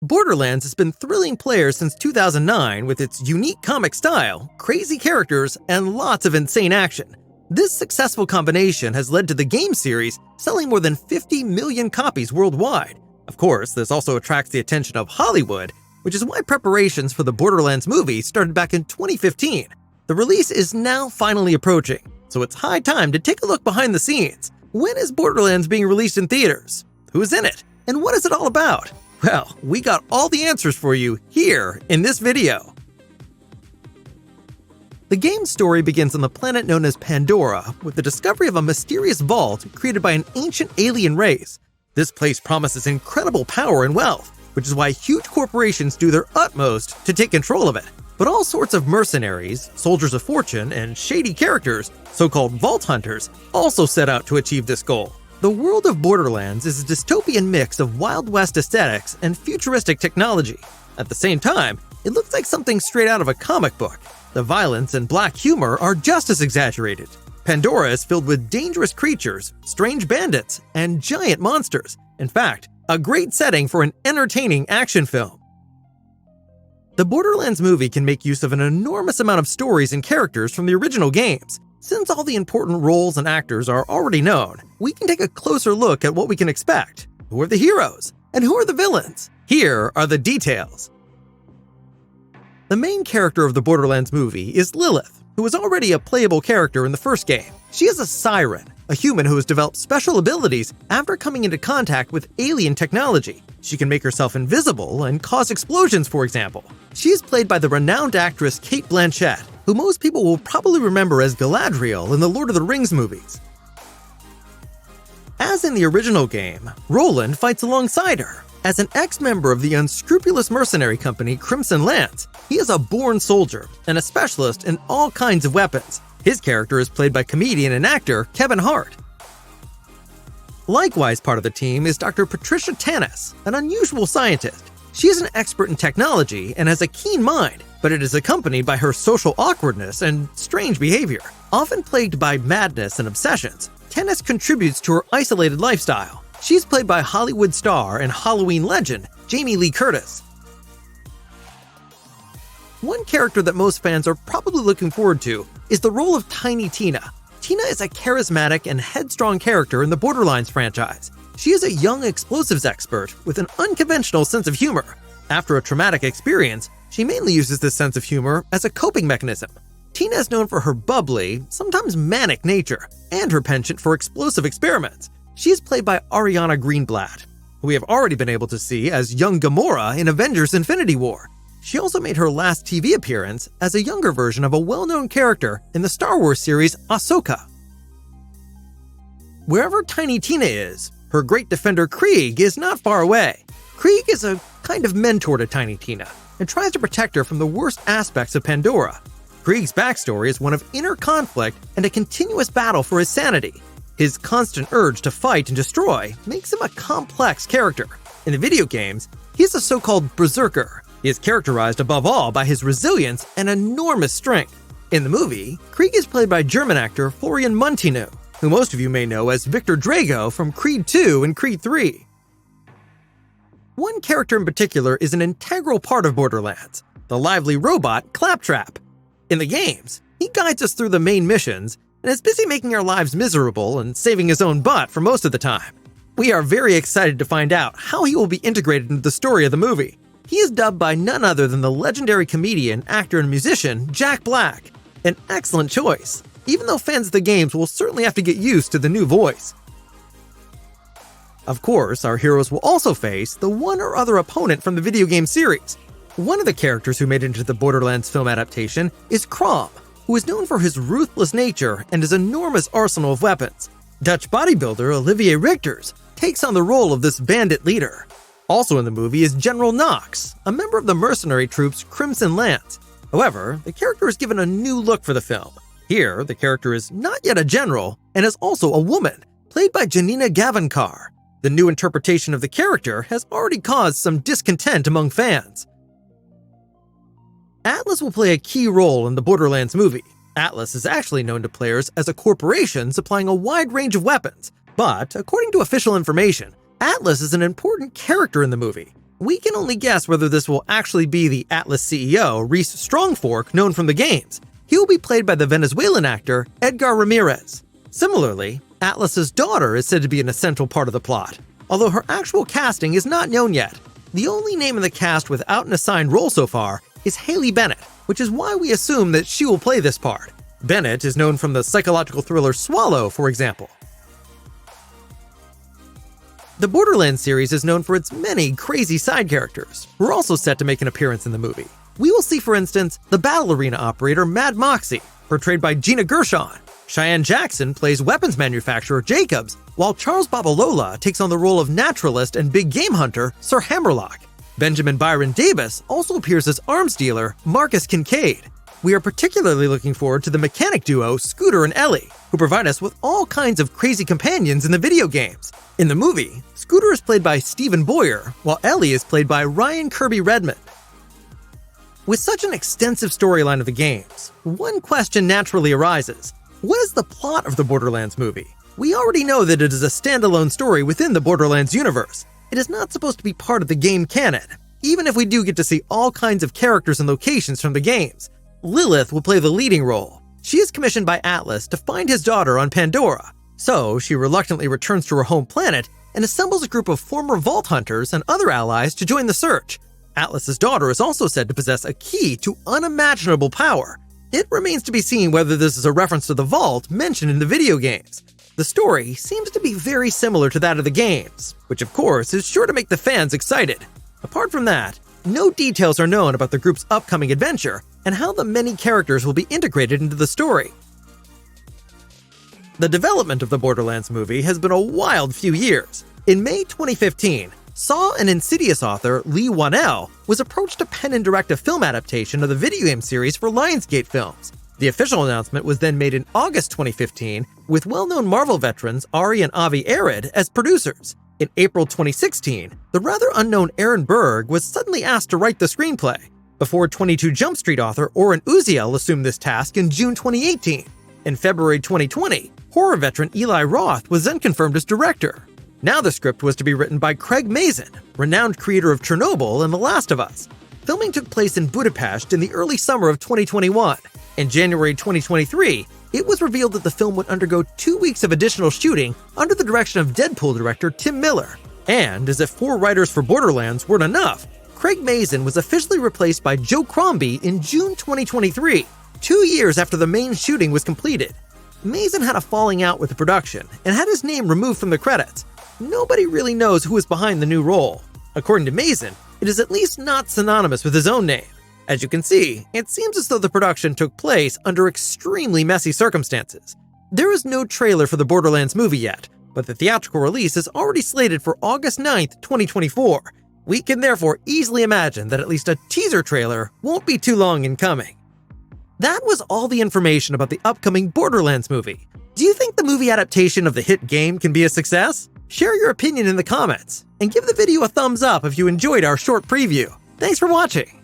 Borderlands has been thrilling players since 2009 with its unique comic style, crazy characters, and lots of insane action. This successful combination has led to the game series selling more than 50 million copies worldwide. Of course, this also attracts the attention of Hollywood, which is why preparations for the Borderlands movie started back in 2015. The release is now finally approaching, so it's high time to take a look behind the scenes. When is Borderlands being released in theaters? Who's in it? And what is it all about? Well, we got all the answers for you here in this video. The game's story begins on the planet known as Pandora, with the discovery of a mysterious vault created by an ancient alien race. This place promises incredible power and wealth, which is why huge corporations do their utmost to take control of it. But all sorts of mercenaries, soldiers of fortune, and shady characters, so-called vault hunters, also set out to achieve this goal. The world of Borderlands is a dystopian mix of Wild West aesthetics and futuristic technology. At the same time, it looks like something straight out of a comic book. The violence and black humor are just as exaggerated. Pandora is filled with dangerous creatures, strange bandits, and giant monsters. In fact, a great setting for an entertaining action film. The Borderlands movie can make use of an enormous amount of stories and characters from the original games. Since all the important roles and actors are already known, we can take a closer look at what we can expect. Who are the heroes? And who are the villains? Here are the details. The main character of the Borderlands movie is Lilith, who was already a playable character in the first game. She is a siren, a human who has developed special abilities after coming into contact with alien technology. She can make herself invisible and cause explosions, for example. She is played by the renowned actress Cate Blanchett, who most people will probably remember as Galadriel in the Lord of the Rings movies. As in the original game, Roland fights alongside her. As an ex-member of the unscrupulous mercenary company Crimson Lance, he is a born soldier and a specialist in all kinds of weapons. His character is played by comedian and actor Kevin Hart. Likewise part of the team is Dr. Patricia Tannis, an unusual scientist. She is an expert in technology and has a keen mind, but it is accompanied by her social awkwardness and strange behavior. Often plagued by madness and obsessions, Tannis contributes to her isolated lifestyle. She's played by Hollywood star and Halloween legend Jamie Lee Curtis. One character that most fans are probably looking forward to is the role of Tiny Tina. Tina is a charismatic and headstrong character in the Borderlands franchise. She is a young explosives expert with an unconventional sense of humor. After a traumatic experience, she mainly uses this sense of humor as a coping mechanism. Tina is known for her bubbly, sometimes manic nature, and her penchant for explosive experiments. She is played by Ariana Greenblatt, who we have already been able to see as young Gamora in Avengers Infinity War. She also made her last TV appearance as a younger version of a well-known character in the Star Wars series Ahsoka. Wherever Tiny Tina is, her great defender Krieg is not far away. Krieg is a kind of mentor to Tiny Tina and tries to protect her from the worst aspects of Pandora. Krieg's backstory is one of inner conflict and a continuous battle for his sanity. His constant urge to fight and destroy makes him a complex character. In the video games, he's a so-called berserker. He is characterized above all by his resilience and enormous strength. In the movie, Krieg is played by German actor Florian Munteanu, who most of you may know as Victor Drago from Creed 2 and Creed 3. One character in particular is an integral part of Borderlands, the lively robot Claptrap. In the games, he guides us through the main missions and is busy making our lives miserable and saving his own butt for most of the time. We are very excited to find out how he will be integrated into the story of the movie. He is dubbed by none other than the legendary comedian, actor, and musician Jack Black. An excellent choice, even though fans of the games will certainly have to get used to the new voice. Of course, our heroes will also face the one or other opponent from the video game series. One of the characters who made it into the Borderlands film adaptation is Crom, who is known for his ruthless nature and his enormous arsenal of weapons. Dutch bodybuilder Olivier Richters takes on the role of this bandit leader. Also in the movie is General Knox, a member of the mercenary troops Crimson Lance. However, the character is given a new look for the film. Here, the character is not yet a general and is also a woman, played by Janina Gavankar. The new interpretation of the character has already caused some discontent among fans. Atlas will play a key role in the Borderlands movie. Atlas is actually known to players as a corporation supplying a wide range of weapons, but according to official information, Atlas is an important character in the movie. We can only guess whether this will actually be the Atlas CEO, Reese Strongfork, known from the games. He will be played by the Venezuelan actor Edgar Ramirez. Similarly, Atlas's daughter is said to be an essential part of the plot, although her actual casting is not known yet. The only name in the cast without an assigned role so far is Haley Bennett, which is why we assume that she will play this part. Bennett is known from the psychological thriller Swallow, for example. The Borderlands series is known for its many crazy side characters, who are also set to make an appearance in the movie. We will see, for instance, the battle arena operator Mad Moxxi, portrayed by Gina Gershon. Cheyenne Jackson plays weapons manufacturer Jacobs, while Charles Babalola takes on the role of naturalist and big game hunter Sir Hammerlock. Benjamin Byron Davis also appears as arms dealer Marcus Kincaid. We are particularly looking forward to the mechanic duo Scooter and Ellie, who provide us with all kinds of crazy companions in the video games. In the movie, Scooter is played by Stephen Boyer, while Ellie is played by Ryan Kirby Redmond. With such an extensive storyline of the games, one question naturally arises. What is the plot of the Borderlands movie? We already know that it is a standalone story within the Borderlands universe. It is not supposed to be part of the game canon, even if we do get to see all kinds of characters and locations from the games. Lilith will play the leading role. She is commissioned by Atlas to find his daughter on Pandora, so she reluctantly returns to her home planet and assembles a group of former Vault Hunters and other allies to join the search. Atlas's daughter is also said to possess a key to unimaginable power. It remains to be seen whether this is a reference to the Vault mentioned in the video games. The story seems to be very similar to that of the games, which of course is sure to make the fans excited. Apart from that, no details are known about the group's upcoming adventure and how the many characters will be integrated into the story. The development of the Borderlands movie has been a wild few years. In May 2015, Saw and Insidious author Lee Wanell was approached to pen and direct a film adaptation of the video game series for Lionsgate Films. The official announcement was then made in August 2015, with well-known Marvel veterans Ari and Avi Arad as producers. In April 2016, the rather unknown Aaron Berg was suddenly asked to write the screenplay, before 22 Jump Street author Oren Uziel assumed this task in June 2018. In February 2020, horror veteran Eli Roth was then confirmed as director. Now the script was to be written by Craig Mazin, renowned creator of Chernobyl and The Last of Us. Filming took place in Budapest in the early summer of 2021. In January 2023, it was revealed that the film would undergo 2 weeks of additional shooting under the direction of Deadpool director Tim Miller. And as if 4 writers for Borderlands weren't enough, Craig Mazin was officially replaced by Joe Crombie in June 2023, 2 years after the main shooting was completed. Mazin had a falling out with the production and had his name removed from the credits. Nobody really knows who is behind the new role. According to Mazin, it is at least not synonymous with his own name. As you can see, it seems as though the production took place under extremely messy circumstances. There is no trailer for the Borderlands movie yet, but the theatrical release is already slated for August 9th, 2024. We can therefore easily imagine that at least a teaser trailer won't be too long in coming. That was all the information about the upcoming Borderlands movie. Do you think the movie adaptation of the hit game can be a success? Share your opinion in the comments, and give the video a thumbs up if you enjoyed our short preview. Thanks for watching!